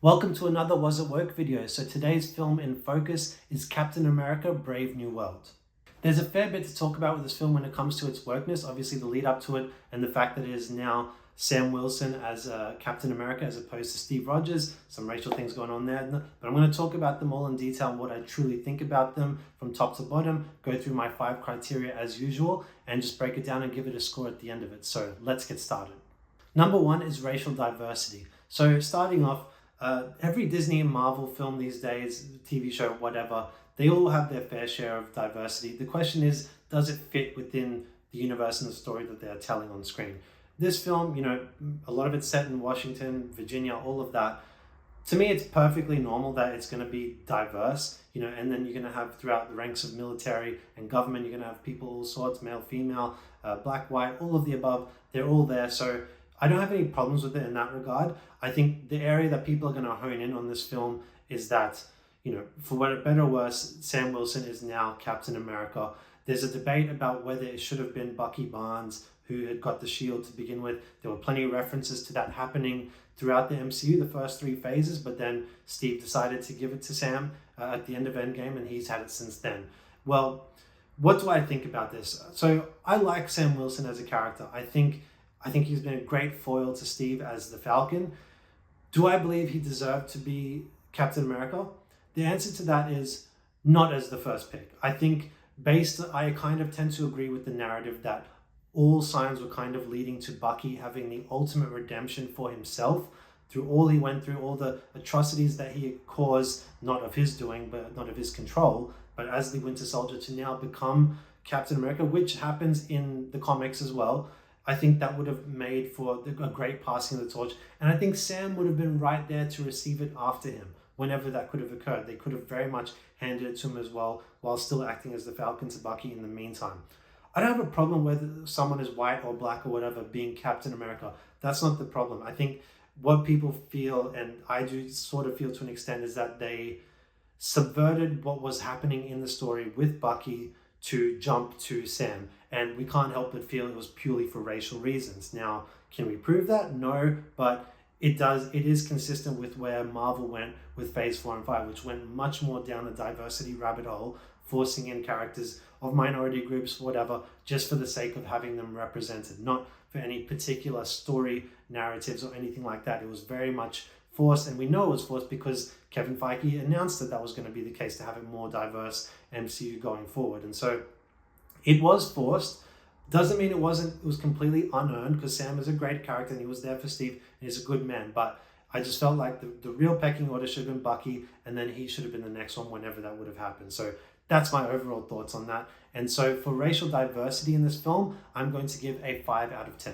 Welcome to another Was It Woke video. So today's film in focus is Captain America: Brave New World. There's a fair bit to talk about with this film when it comes to its wokeness, obviously the lead up to it and the fact that it is now Sam Wilson as Captain America as opposed to Steve Rogers, some racial things going on there. But I'm going to talk about them all in detail and what I truly think about them from top to bottom, go through my 5 criteria as usual, and just break it down and give it a score at the end of it. So let's get started. Number 1 is racial diversity. So starting off, every Disney and Marvel film these days, TV show, whatever, they all have their fair share of diversity. The question is, does it fit within the universe and the story that they're telling on screen? This film, a lot of it's set in Washington, Virginia, all of that. To me, it's perfectly normal that it's going to be diverse, and then you're going to have throughout the ranks of military and government, you're going to have people all sorts, male, female, black, white, all of the above. They're all there. So I don't have any problems with it in that regard. I think the area that people are going to hone in on this film is that, for better or worse, Sam Wilson is now Captain America. There's a debate about whether it should have been Bucky Barnes who had got the shield to begin with. There were plenty of references to that happening throughout the MCU, the first 3 phases, but then Steve decided to give it to Sam at the end of Endgame, and he's had it since then. Well, what do I think about this? So I like Sam Wilson as a character. I think he's been a great foil to Steve as the Falcon. Do I believe he deserved to be Captain America? The answer to that is not as the first pick. I think I kind of tend to agree with the narrative that all signs were kind of leading to Bucky having the ultimate redemption for himself through all he went through, all the atrocities that he had caused, not of his doing, but not of his control, but as the Winter Soldier to now become Captain America, which happens in the comics as well. I think that would have made for a great passing of the torch. And I think Sam would have been right there to receive it after him, whenever that could have occurred. They could have very much handed it to him as well, while still acting as the Falcon to Bucky in the meantime. I don't have a problem whether someone is white or black or whatever being Captain America. That's not the problem. I think what people feel, and I do sort of feel to an extent, is that they subverted what was happening in the story with Bucky to jump to Sam. And we can't help but feel it was purely for racial reasons. Now, can we prove that? No, but it is consistent with where Marvel went with Phase 4 and 5, which went much more down the diversity rabbit hole, forcing in characters of minority groups, whatever, just for the sake of having them represented, not for any particular story narratives or anything like that. It was very much forced, and we know it was forced because Kevin Feige announced that was going to be the case, to have a more diverse MCU going forward. And so it was forced. Doesn't mean it was completely unearned, because Sam is a great character and he was there for Steve and he's a good man. But I just felt like the real pecking order should have been Bucky, and then he should have been the next one whenever that would have happened. So that's my overall thoughts on that. And so for racial diversity in this film, I'm going to give a 5 out of 10.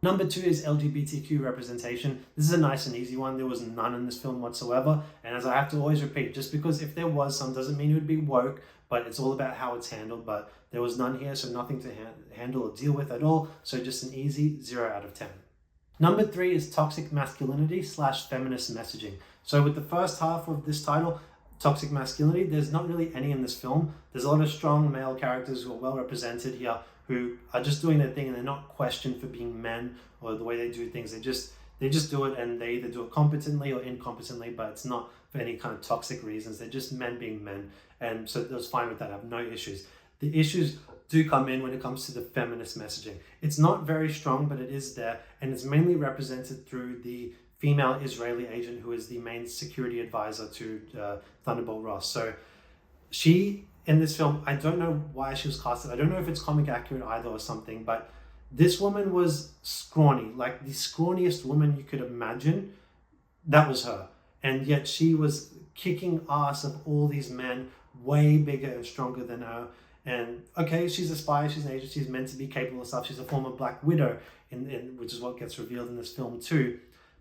Number 2 is LGBTQ representation. This is a nice and easy one. There was none in this film whatsoever. And as I have to always repeat, just because if there was some doesn't mean it would be woke, but it's all about how it's handled. But there was none here, so nothing to handle or deal with at all. So just an easy 0 out of 10. Number 3 is toxic masculinity / feminist messaging. So with the first half of this title, toxic masculinity, there's not really any in this film. There's a lot of strong male characters who are well represented here, who are just doing their thing, and they're not questioned for being men or the way they do things. They just do it, and they either do it competently or incompetently, but it's not for any kind of toxic reasons. They're just men being men. And so I was fine with that. I have no issues. The issues do come in when it comes to the feminist messaging. It's not very strong, but it is there, and it's mainly represented through the female Israeli agent who is the main security advisor to Thunderbolt Ross. So she, in this film, I don't know why she was casted. I don't know if it's comic accurate either or something, but this woman was scrawny, like the scrawniest woman you could imagine. That was her. And yet she was kicking ass of all these men way bigger and stronger than her. And okay, she's a spy, she's an agent, she's meant to be capable of stuff. She's a former Black Widow, which is what gets revealed in this film too.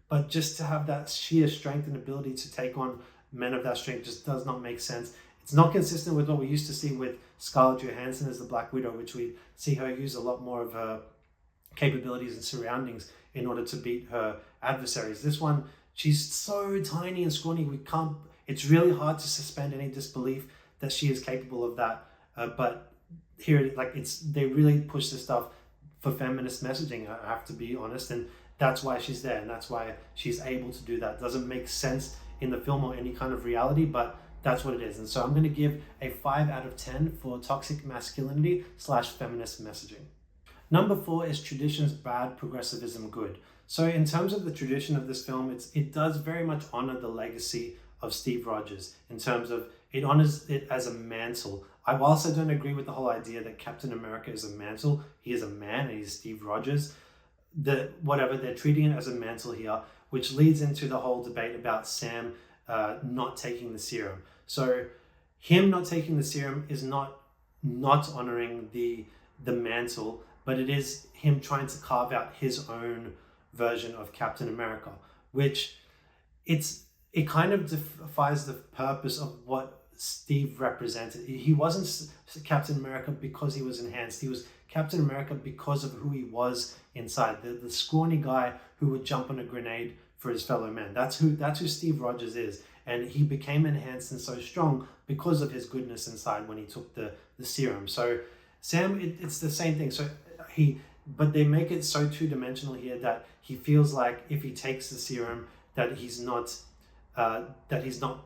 But just to have that sheer strength and ability to take on men of that strength just does not make sense. It's not consistent with what we used to see with Scarlett Johansson as the Black Widow, which we see her use a lot more of her capabilities and surroundings in order to beat her adversaries. This one, she's so tiny and scrawny, it's really hard to suspend any disbelief that she is capable of that. But here, they really push this stuff for feminist messaging, I have to be honest. And that's why she's there, and that's why she's able to do that. Doesn't make sense in the film or any kind of reality, but that's what it is. And so I'm going to give a 5 out of 10 for toxic masculinity / feminist messaging. Number 4 is traditions bad, progressivism good. So in terms of the tradition of this film, it does very much honor the legacy of Steve Rogers in terms of it honors it as a mantle. Whilst I don't agree with the whole idea that Captain America is a mantle, he is a man and he's Steve Rogers. Whatever, they're treating it as a mantle here, which leads into the whole debate about Sam not taking the serum. So him not taking the serum is not honoring the mantle, but it is him trying to carve out his own version of Captain America, which it kind of defies the purpose of what Steve represented. He wasn't Captain America because he was enhanced. He was Captain America because of who he was inside. The scrawny guy who would jump on a grenade for his fellow man. That's who Steve Rogers is. And he became enhanced and so strong because of his goodness inside when he took the serum. So Sam, it's the same thing. So but they make it so two-dimensional here that he feels like if he takes the serum that he's not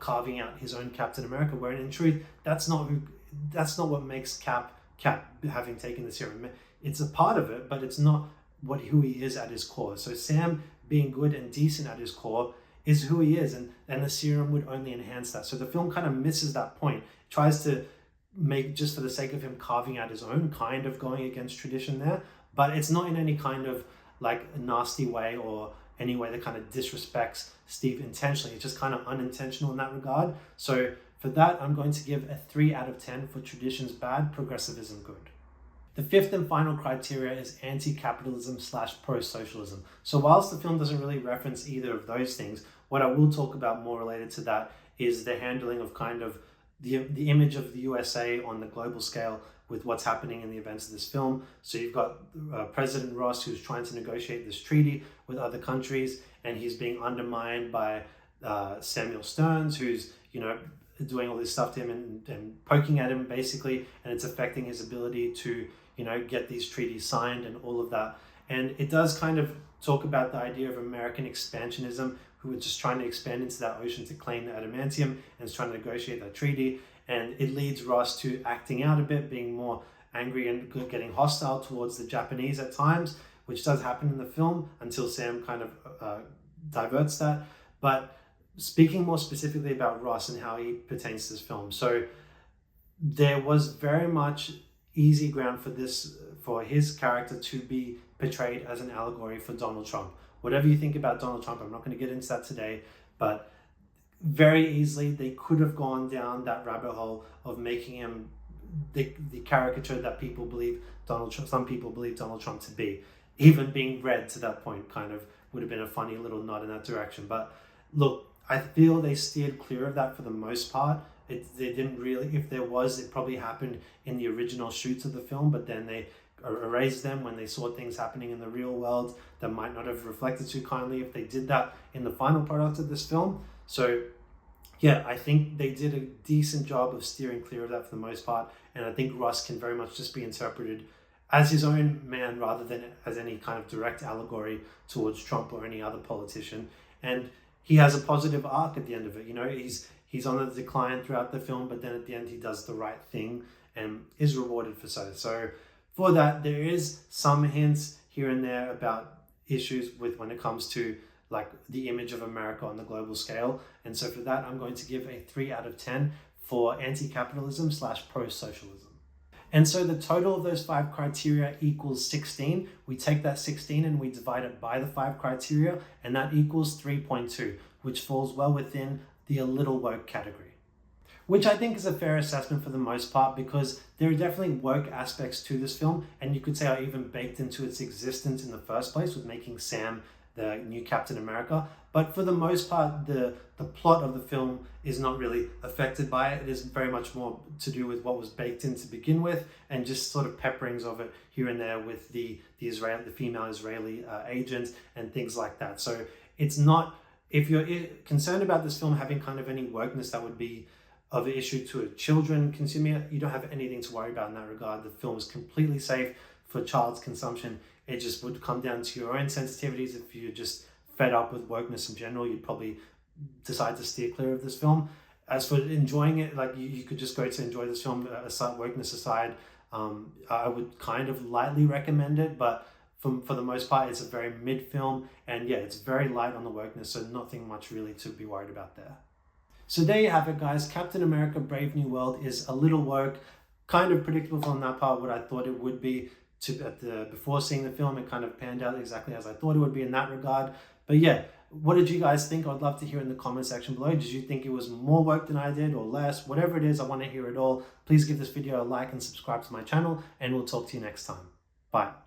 carving out his own Captain America, where in truth that's not what makes Cap having taken the serum. It's a part of it, but it's not who he is at his core. So Sam being good and decent at his core is who he is, and the serum would only enhance that. So the film kind of misses that point. It tries to make, just for the sake of him carving out his own, kind of going against tradition there, but it's not in any kind of like nasty way or any way that kind of disrespects Steve intentionally. It's just kind of unintentional in that regard. So for that, I'm going to give a 3 out of 10 for traditions bad, progressivism good. The 5th and final criteria is anti-capitalism / pro-socialism. So whilst the film doesn't really reference either of those things, what I will talk about more related to that is the handling of kind of the image of the USA on the global scale with what's happening in the events of this film. So you've got President Ross, who's trying to negotiate this treaty with other countries, and he's being undermined by Samuel Stearns, who's, doing all this stuff to him and poking at him basically, and it's affecting his ability to, get these treaties signed and all of that. And it does kind of talk about the idea of American expansionism, who are just trying to expand into that ocean to claim the adamantium and is trying to negotiate that treaty. And it leads Ross to acting out a bit, being more angry and getting hostile towards the Japanese at times, which does happen in the film until Sam kind of diverts that. But speaking more specifically about Ross and how he pertains to this film. So there was very much easy ground for his character to be portrayed as an allegory for Donald Trump. Whatever you think about Donald Trump, I'm not going to get into that today, but very easily they could have gone down that rabbit hole of making him the caricature that people believe some people believe Donald Trump to be. Even being read to that point kind of would have been a funny little nod in that direction. But look, I feel they steered clear of that for the most part. They didn't really, if there was, it probably happened in the original shoots of the film, but then they erased them when they saw things happening in the real world that might not have reflected too kindly if they did that in the final product of this film. So yeah, I think they did a decent job of steering clear of that for the most part, and I think Ross can very much just be interpreted as his own man rather than as any kind of direct allegory towards Trump or any other politician. And he has a positive arc at the end of it. He's on the decline throughout the film, but then at the end he does the right thing and is rewarded for so. So for that, there is some hints here and there about issues with when it comes to like the image of America on the global scale. And so for that, I'm going to give a 3 out of 10 for anti-capitalism / pro-socialism. And so the total of those 5 criteria equals 16. We take that 16 and we divide it by the 5 criteria, and that equals 3.2, which falls well within the a little woke category. Which I think is a fair assessment for the most part, because there are definitely woke aspects to this film, and you could say are even baked into its existence in the first place with making Sam the new Captain America. But for the most part, the plot of the film is not really affected by it. It is very much more to do with what was baked in to begin with, and just sort of pepperings of it here and there with the female Israeli agent and things like that. So it's not, if you're concerned about this film having kind of any wokeness that would be of an issue to a children consuming it, you don't have anything to worry about in that regard. The film is completely safe for child's consumption It just would come down to your own sensitivities. If you're just fed up with wokeness in general, you'd probably decide to steer clear of this film. As for enjoying it, like you could just go to enjoy this film, wokeness aside. I would kind of lightly recommend it, but for the most part, it's a very mid film, and yeah, it's very light on the wokeness, so nothing much really to be worried about there. So there you have it, guys. Captain America Brave New World is a little woke, kind of predictable from that part, what I thought it would be. Before seeing the film, it kind of panned out exactly as I thought it would be in that regard. But yeah, what did you guys think? I'd love to hear in the comment section below. Did you think it was more woke than I did, or less? Whatever it is, I want to hear it all. Please give this video a like and subscribe to my channel, and we'll talk to you next time. Bye.